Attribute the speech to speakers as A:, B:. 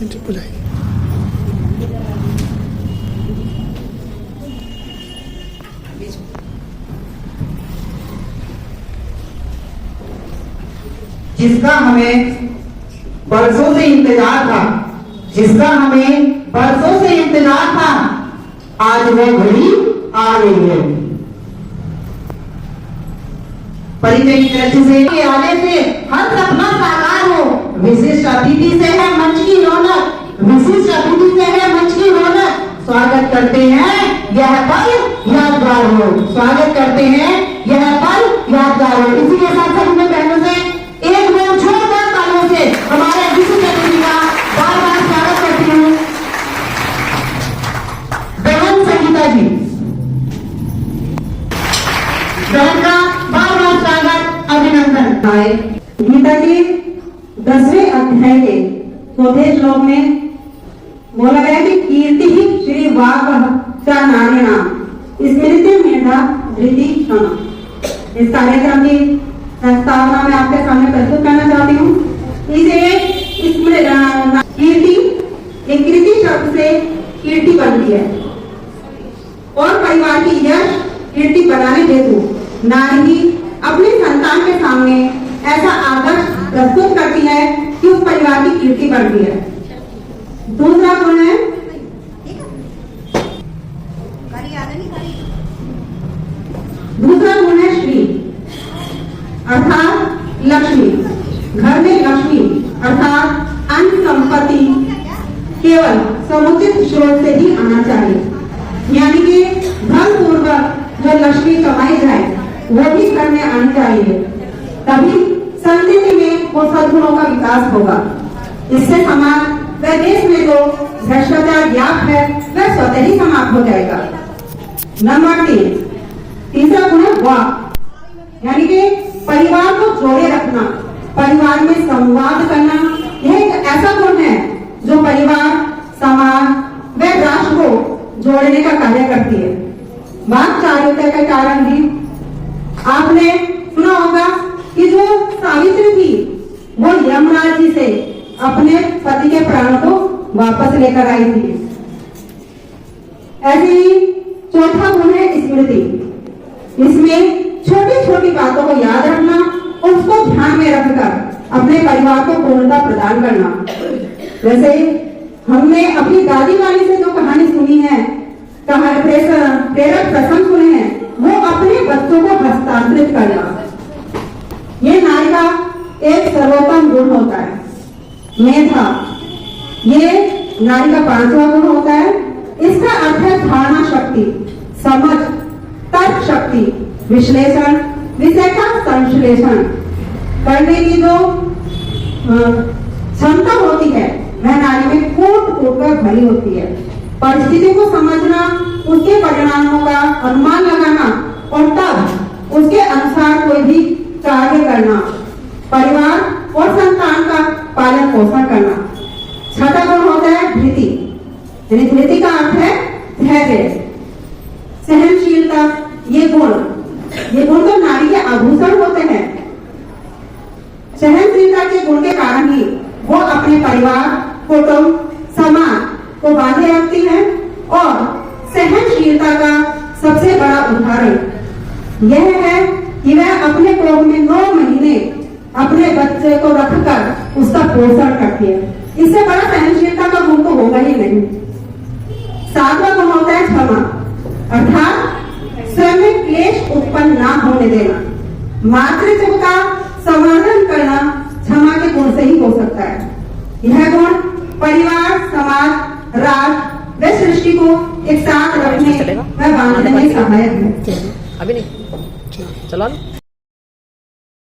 A: जिसका हमें बरसों से इंतजार था, जिसका हमें बरसों से इंतजार था, आज वो घड़ी आ गई है। परिचय की दृष्टि से आने से हर सपना साकार हो। विशिष्ट अतिथि से है मंच की रौनक, विशिष्ट अतिथि से है मंच की रौनक। स्वागत करते हैं यह पल यादगार हो, स्वागत करते हैं यह पल यादगार हो। इसी के साथ सभी बहनों से एक बार जोरदार तालियों से हमारे विशिष्ट अतिथि का बार बार स्वागत करती हूँ। बहन संगीता जी, बहन का बार बार स्वागत, अभिनंदन।
B: गीता जी 10वें अध्याय के 4थे श्लोक में बोला गया कि कीर्ति ही श्री वाक नारायण स्मृति मेधा धृति क्षमा। इस कार्यक्रम की प्रस्तावना में आपके सामने प्रस्तुत करना चाहती हूँ। कीर्ति एक कृति शब्द से कीर्ति बनती है और परिवार की यश कीर्ति बनाने हेतु नारी अपने संतान के सामने ऐसा आदर्श प्रस्तुत करती है कि उस परिवार की कीर्ति बढ़ती है। दूसरा गुण है श्री अर्थात लक्ष्मी। घर में लक्ष्मी अर्थात अन्न संपत्ति केवल समुचित स्रोत से ही आना चाहिए, यानी कि धन पूर्वक जो लक्ष्मी कमाई जाए वो भी घर में आनी चाहिए, तभी संस्कृति में वो सद्गुणों का विकास होगा। इससे समाज व देश में जो भ्रष्टाचार व्याप्त है वह स्वतः ही समाप्त हो जाएगा। नंबर 3, तीसरा गुण है वाक, यानी कि परिवार को जोड़े रखना, परिवार में संवाद करना। यह एक ऐसा गुण है जो परिवार, समाज व राष्ट्र को जोड़ने का कार्य करती है। वाक चारुता के कारण भी आपने सुना होगा कि जो सावित्री थी वो यमराज जी से अपने पति के प्राण को वापस लेकर आई थी। ऐसे ही चौथा गुण है स्मृति। इसमें छोटी छोटी बातों को याद रखना और उसको ध्यान में रखकर अपने परिवार को पूर्णता प्रदान करना। जैसे हमने अपनी दादी वाली से जो कहानी सुनी है, प्रेरक प्रसंग सुने हैं, वो अपने बच्चों को हस्तांतरित करना, ये नारी का एक सर्वोत्तम गुण होता है। मेधा, ये नारी का 5वां गुण होता है। इसका अर्थ है धारणा शक्ति, समझ, तर्क शक्ति, विश्लेषण, विषय का संश्लेषण करने की जो क्षमता होती है वह नारी में कूट कूट कर भरी होती है। परिस्थिति को समझना, उसके परिणामों का अनुमान लगाना और तब उसके अनुसार कोई भी कार्य करना, परिवार और संतान का पालन पोषण करना। छठा गुण होता है धृति, यानी धृति का अर्थ है धैर्य, सहनशीलता। ये गुण तो नारी के आभूषण होते हैं। सहनशीलता के गुण के कारण ही वो अपने परिवार, कुटुंब, समाज को बांधे रखती है। और सहनशीलता का सबसे बड़ा उदाहरण यह है कि वह अपने कोख में 9 महीने अपने बच्चे को रखकर उसका पोषण करती है। इससे बड़ा सहनशीलता का गुण तो होगा ही नहीं। 7वां गुण होता है क्षमा, अर्थात स्वयं में क्लेश उत्पन्न ना होने देना। मातृत्व का समाधान करना क्षमा के गुण से ही हो सकता है। यह गुण परिवार, समाज, राष्ट्र व सृष्टि को एक साथ रखने व बांधने में सहायक है।
C: अभी नहीं चला